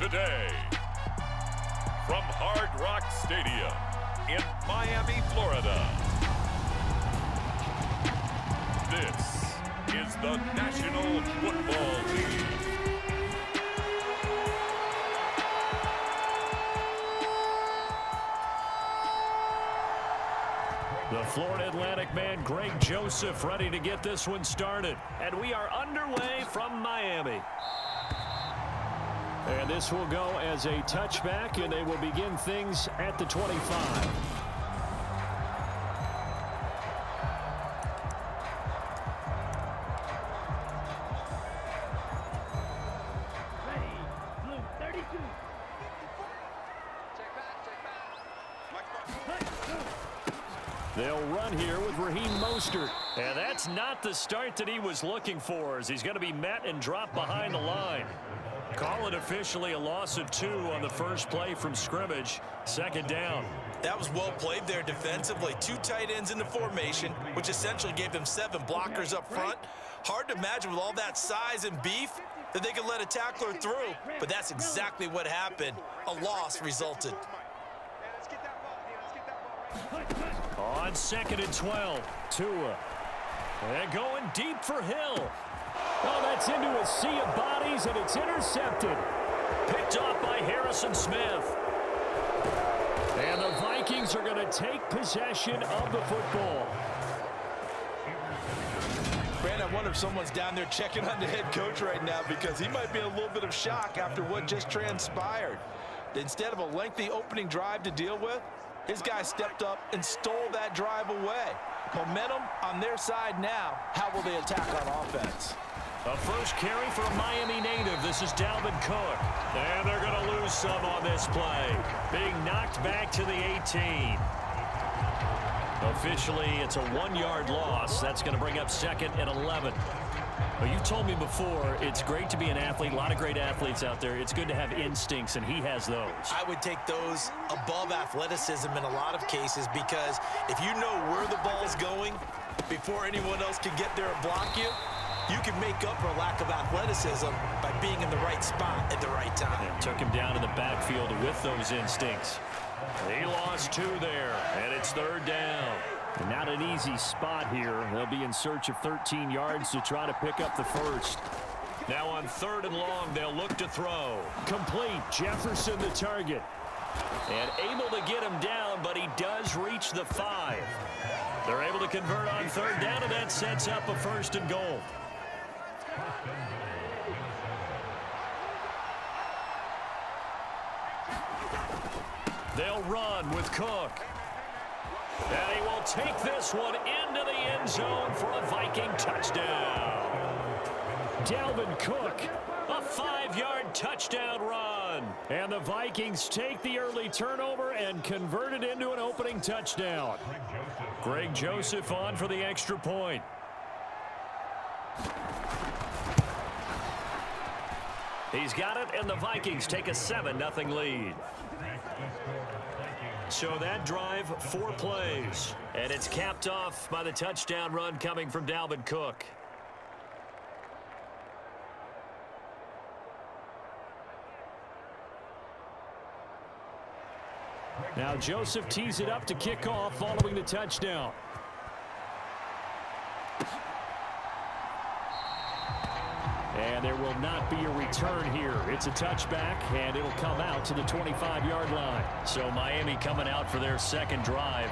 Today, from Hard Rock Stadium in Miami, Florida, this is the National Football League. The Florida Atlantic man, Greg Joseph, ready to get this one started. And we are underway from Miami. And this will go as a touchback, and they will begin things at the 25. They'll run here with Raheem Mostert. And that's not the start that he was looking for, as he's going to be met and dropped behind the line. Call it officially a loss of 2 on the first play from scrimmage. Second down. That was well played there defensively. 2 tight ends in the formation, which essentially gave them 7 blockers up front. Hard to imagine with all that size and beef that they could let a tackler through, but that's exactly what happened. A loss resulted. On 2nd and 12, Tua. And going deep for Hill. Oh, that's into a sea of bodies, and it's intercepted. Picked off by Harrison Smith. And the Vikings are going to take possession of the football. Brandon, I wonder if someone's down there checking on the head coach right now, because he might be in a little bit of shock after what just transpired. Instead of a lengthy opening drive to deal with, his guy stepped up and stole that drive away. Momentum on their side now. How will they attack on offense? A first carry for a Miami native. This is Dalvin Cook. And they're going to lose some on this play. Being knocked back to the 18. Officially, it's a 1-yard loss. That's going to bring up 2nd and 11. Well, you told me before, it's great to be an athlete. A lot of great athletes out there. It's good to have instincts, and he has those. I would take those above athleticism in a lot of cases, because if you know where the ball's going before anyone else can get there and block you, you can make up for lack of athleticism by being in the right spot at the right time. And took him down in the backfield with those instincts. He lost 2 there, and it's 3rd down. And not an easy spot here. They'll be in search of 13 yards to try to pick up the first. Now on 3rd and long, they'll look to throw. Complete. Jefferson the target. And able to get him down, but he does reach the 5. They're able to convert on 3rd down, and that sets up a 1st and goal. They'll run with Cook. And he will take this one into the end zone for a Viking touchdown. Dalvin Cook, a 5-yard touchdown run. And the Vikings take the early turnover and convert it into an opening touchdown. Greg Joseph on for the extra point. He's got it, and the Vikings take a 7-0 lead. So that drive, 4 plays. And it's capped off by the touchdown run coming from Dalvin Cook. Now Joseph tees it up to kick off following the touchdown. And there will not be a return here. It's a touchback, and it'll come out to the 25-yard line. So Miami coming out for their 2nd drive.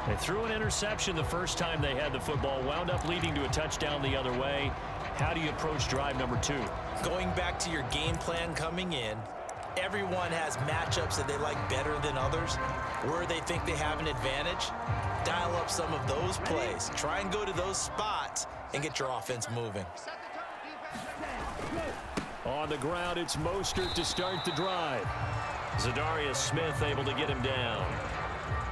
They threw an interception the first time they had the football, wound up leading to a touchdown the other way. How do you approach drive number 2? Going back to your game plan coming in, everyone has matchups that they like better than others, where they think they have an advantage. Dial up some of those plays. Try and go to those spots and get your offense moving. On the ground, it's Mostert to start the drive. Zadarius Smith able to get him down.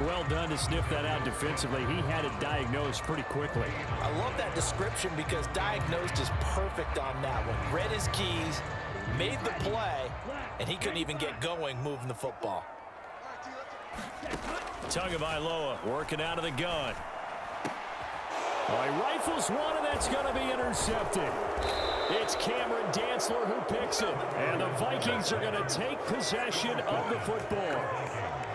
Well done to sniff that out defensively. He had it diagnosed pretty quickly. I love that description, because diagnosed is perfect on that one. Read his keys, made the play, and he couldn't even get going moving the football. Tagovailoa working out of the gun. Well, he rifles one, and that's going to be intercepted. It's Cameron Dantzler who picks it. And the Vikings are going to take possession of the football.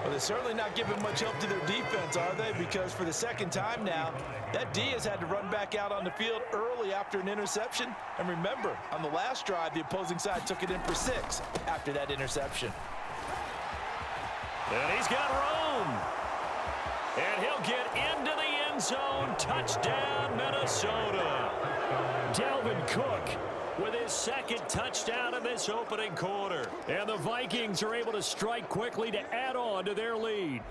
Well, they're certainly not giving much help to their defense, are they? Because for the second time now, that D has had to run back out on the field early after an interception. And remember, on the last drive, the opposing side took it in for 6 after that interception. And he's got room. And he'll get into the end zone. Touchdown, Minnesota. Dalvin Cook with his second touchdown in this opening quarter. And the Vikings are able to strike quickly to add on to their lead.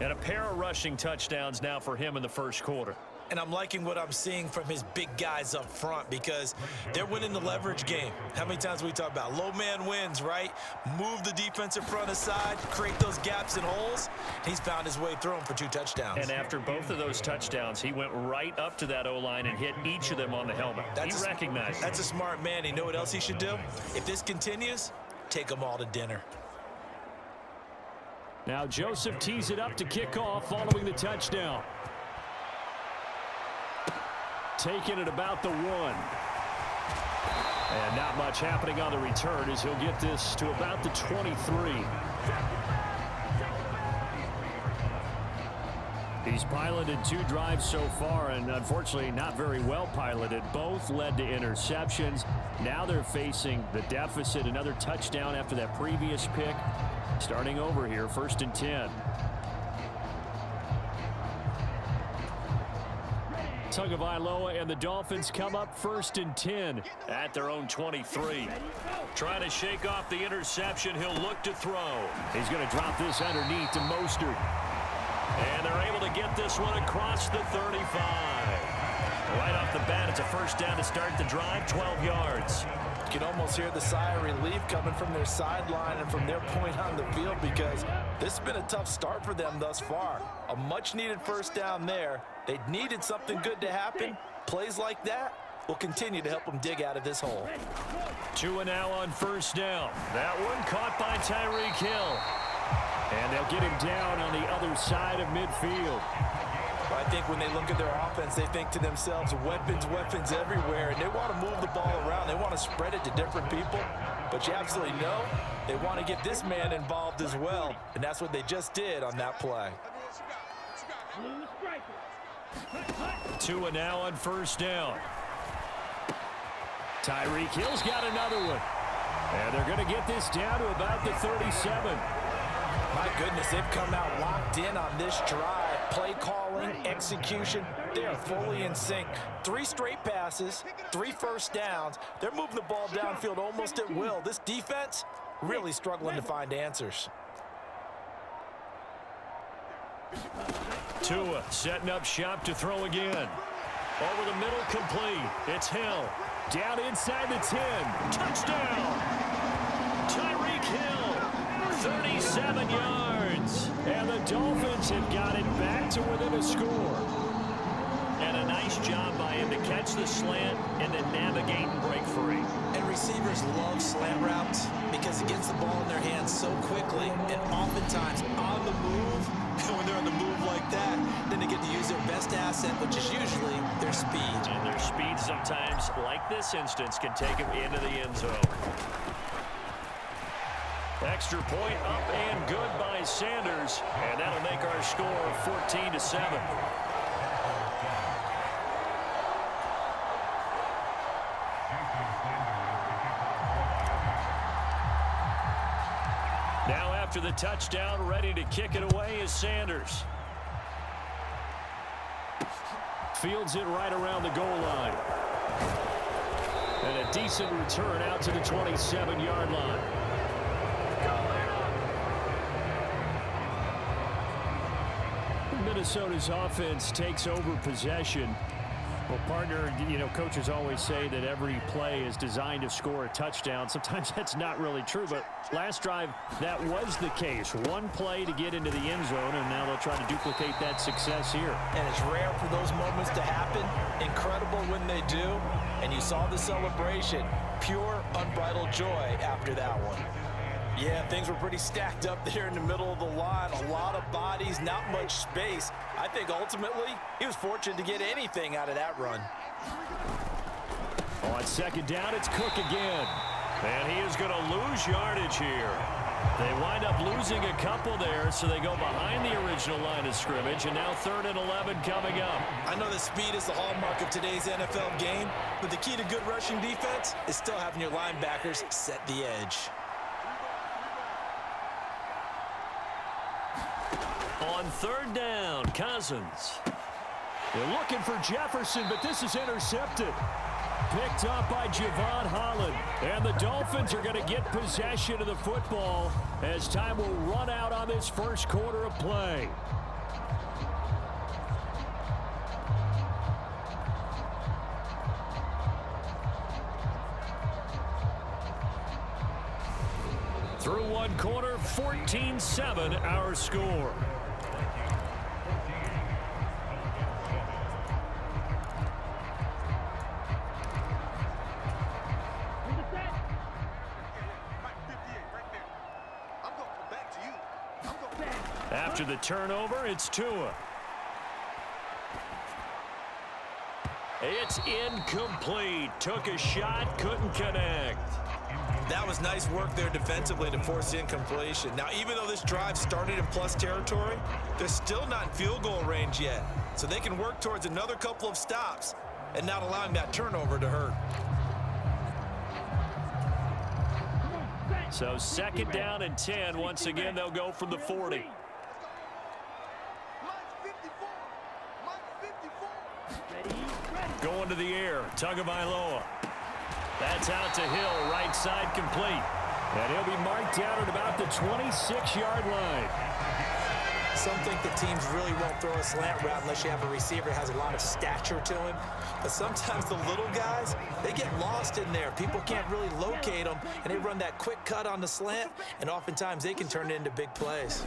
And a pair of rushing touchdowns now for him in the first quarter. And I'm liking what I'm seeing from his big guys up front because they're winning the leverage game. How many times we talk about low man wins, right? Move the defensive front aside, create those gaps and holes. He's found his way through them for 2 touchdowns. And after both of those touchdowns, he went right up to that O-line and hit each of them on the helmet. He recognized it. That's a smart man. You know what else he should do? If this continues, take them all to dinner. Now Joseph tees it up to kick off following the touchdown. Taking it about the 1. And not much happening on the return as he'll get this to about the 23. He's piloted 2 drives so far, and unfortunately not very well piloted. Both led to interceptions. Now they're facing the deficit. Another touchdown after that previous pick. Starting over here, 1st and 10. Tagovailoa and the Dolphins come up 1st and 10 at their own 23. Trying to shake off the interception. He'll look to throw. He's going to drop this underneath to Mostert. And they're able to get this one across the 35. Right off the bat, it's a first down to start the drive, 12 yards. You can almost hear the sigh of relief coming from their sideline and from their point on the field because this has been a tough start for them thus far. A much-needed first down there. They needed something good to happen. Plays like that will continue to help them dig out of this hole. Tua now on first down. That one caught by Tyreek Hill. And they'll get him down on the other side of midfield. I think when they look at their offense, they think to themselves, weapons, weapons everywhere, and they want to move the ball around. They want to spread it to different people, but you absolutely know they want to get this man involved as well, and that's what they just did on that play. Tua now on first down. Tyreek Hill's got another one. And they're going to get this down to about the 37. My goodness, they've come out locked in on this drive. Play calling, execution, they are fully in sync. 3 straight passes, 3 first downs. They're moving the ball downfield almost at will. This defense really struggling to find answers. Tua setting up shop to throw again. Over the middle, complete. It's Hill. Down inside the 10. Touchdown! Tyreek Hill, 37 yards. And the Dolphins have got it back to within a score. And a nice job by him to catch the slant and then navigate and break free. And receivers love slant routes because it gets the ball in their hands so quickly and oftentimes on the move. And when they're on the move like that, then they get to use their best asset, which is usually their speed. And their speed sometimes, like this instance, can take them into the end zone. Extra point up and good by Sanders. And that'll make our score 14-7. Now after the touchdown, ready to kick it away is Sanders. Fields it right around the goal line. And a decent return out to the 27-yard line. Minnesota's offense takes over possession. Well, partner, coaches always say that every play is designed to score a touchdown. Sometimes that's not really true, but last drive, that was the case. One play to get into the end zone, and now they'll try to duplicate that success here. And it's rare for those moments to happen. Incredible when they do. And you saw the celebration. Pure, unbridled joy after that one. Yeah, things were pretty stacked up there in the middle of the line. A lot of bodies, not much space. I think ultimately he was fortunate to get anything out of that run. On second down, it's Cook again. And he is going to lose yardage here. They wind up losing a couple there, so they go behind the original line of scrimmage, and now 3rd and 11 coming up. I know that speed is the hallmark of today's NFL game, but the key to good rushing defense is still having your linebackers set the edge. On 3rd down, Cousins. They're looking for Jefferson, but this is intercepted. Picked up by Javon Holland. And the Dolphins are going to get possession of the football as time will run out on this first quarter of play. Through one quarter, 14-7 our score. After the turnover, it's Tua. It's incomplete. Took a shot, couldn't connect. That was nice work there defensively to force incompletion. Now, even though this drive started in plus territory, they're still not in field goal range yet. So they can work towards another couple of stops and not allowing that turnover to hurt. So 2nd down and 10. Once again, they'll go from the 40. Going to the air, Tagovailoa. That's out to Hill, right side complete. And he'll be marked down at about the 26-yard line. Some think the teams really won't throw a slant route unless you have a receiver that has a lot of stature to him. But sometimes the little guys, they get lost in there. People can't really locate them, and they run that quick cut on the slant, and oftentimes they can turn it into big plays.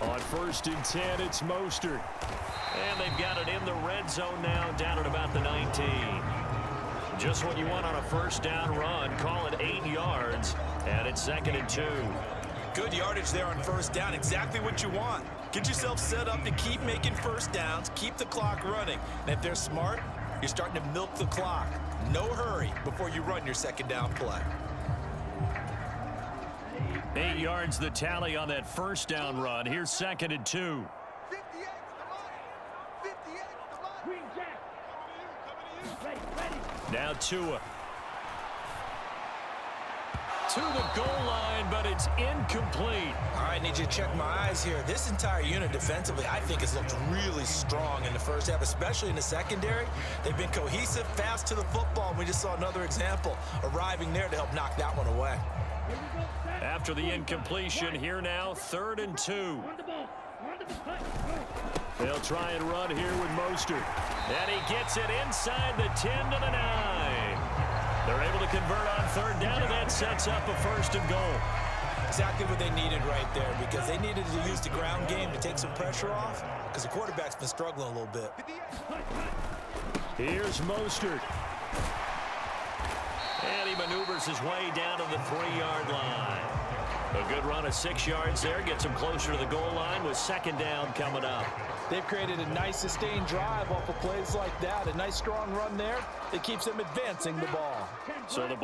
On 1st and 10, it's Mostert. And they've got it in the red zone now, down at about the 19. Just what you want on a 1st down run. Call it 8 yards, and it's 2nd and 2. Good yardage there on 1st down, exactly what you want. Get yourself set up to keep making 1st downs, keep the clock running. And if they're smart, you're starting to milk the clock. No hurry before you run your 2nd down play. 8 yards the tally on that 1st down run. Here's 2nd and 2. Now Tua. To the goal line, but it's incomplete. All right, need you to check my eyes here. This entire unit defensively, I think, has looked really strong in the 1st half, especially in the secondary. They've been cohesive, fast to the football, and we just saw another example arriving there to help knock that one away. After the incompletion, here now, 3rd and 2. They'll try and run here with Mostert. And he gets it inside the 10 to the 9. They're able to convert on 3rd down, and that sets up a 1st and goal. Exactly what they needed right there, because they needed to use the ground game to take some pressure off, because the quarterback's been struggling a little bit. Here's Mostert. And he maneuvers his way down to the 3-yard line. A good run of 6 yards there gets him closer to the goal line with 2nd down coming up. They've created a nice sustained drive off of plays like that. A nice strong run there that keeps them advancing the ball. So the